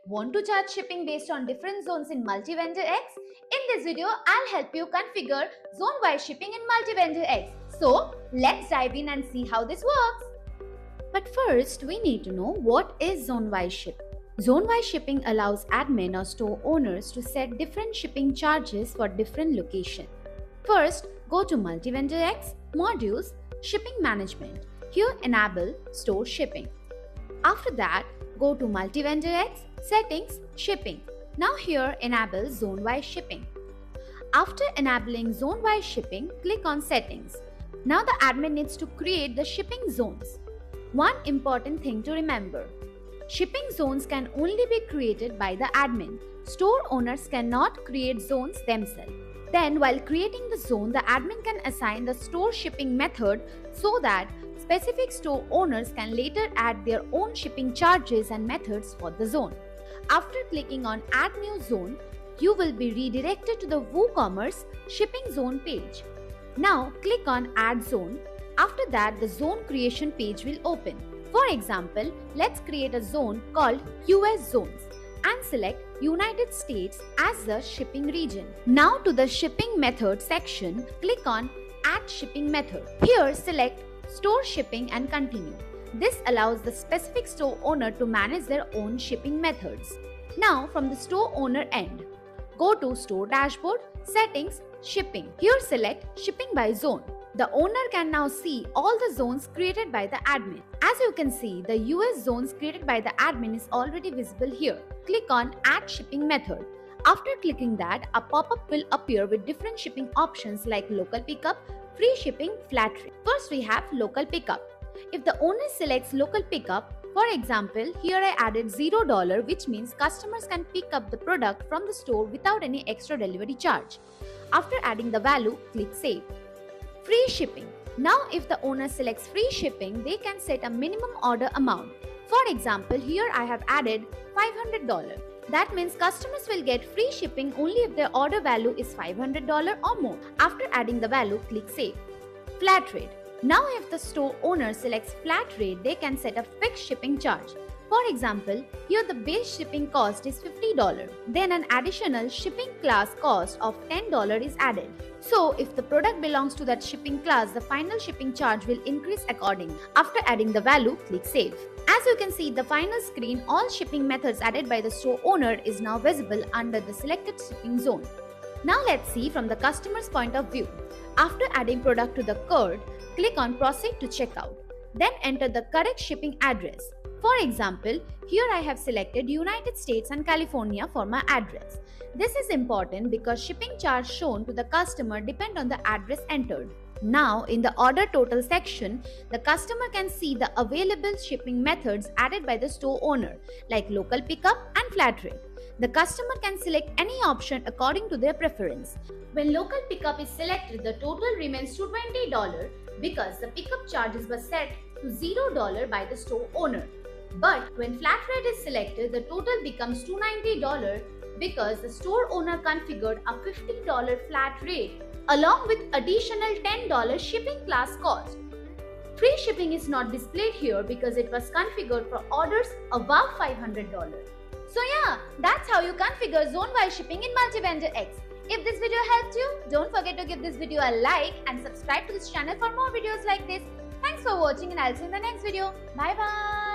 Want to charge shipping based on different zones in Multi-Vendor X? In this video, I'll help you configure zone-wise shipping in Multi-Vendor X. So, let's dive in and see how this works. But first, we need to know what is zone-wise shipping. Zone-wise shipping allows admin or store owners to set different shipping charges for different locations. First, go to Multi-Vendor X, Modules, Shipping Management. Here, enable Store Shipping. After that, go to Multi-Vendor X, Settings, Shipping. Now here, enable Zone-wise Shipping. After enabling Zone-wise Shipping, click on Settings. Now the admin needs to create the shipping zones. One important thing to remember. Shipping zones can only be created by the admin. Store owners cannot create zones themselves. Then, while creating the zone, the admin can assign the store shipping method so that specific store owners can later add their own shipping charges and methods for the zone. After clicking on Add New Zone, you will be redirected to the WooCommerce shipping zone page. Now, click on Add Zone. After that, the zone creation page will open. For example, let's create a zone called US Zones and select United States as the shipping region. Now to the shipping method section, click on Add Shipping Method. Here select Store Shipping and continue. This allows the specific store owner to manage their own shipping methods. Now from the store owner end, go to Store Dashboard, Settings, Shipping. Here select Shipping by Zone. The owner can now see all the zones created by the admin. As you can see, the US zones created by the admin is already visible here. Click on Add Shipping Method. After clicking that, a pop-up will appear with different shipping options like local pickup, free shipping, flat rate. First we have local pickup. If the owner selects local pickup, for example, here I added $0, which means customers can pick up the product from the store without any extra delivery charge. After adding the value, click Save. Free shipping. Now if the owner selects free shipping, they can set a minimum order amount. For example, here I have added $500. That means customers will get free shipping only if their order value is $500 or more. After adding the value, click Save. Flat rate. Now if the store owner selects flat rate, they can set a fixed shipping charge. For example, here the base shipping cost is $50. Then an additional shipping class cost of $10 is added. So if the product belongs to that shipping class, the final shipping charge will increase accordingly. After adding the value, click Save. As you can see, the final screen, all shipping methods added by the store owner is now visible under the selected shipping zone. Now let's see from the customer's point of view. After adding product to the cart, click on Proceed to checkout. Then enter the correct shipping address. For example, here I have selected United States and California for my address. This is important because shipping charge shown to the customer depend on the address entered. Now, in the order total section, the customer can see the available shipping methods added by the store owner, like local pickup and flat rate. The customer can select any option according to their preference. When local pickup is selected, the total remains $220 because the pickup charges were set to $0 by the store owner. But when flat rate is selected, the total becomes $290 because the store owner configured a $50 flat rate along with additional $10 shipping class cost. Free shipping is not displayed here because it was configured for orders above $500. So yeah, that's how you configure zone-wise shipping in Multi-Vendor X. If this video helped you, don't forget to give this video a like and subscribe to this channel for more videos like this. Thanks for watching and I'll see you in the next video. Bye bye.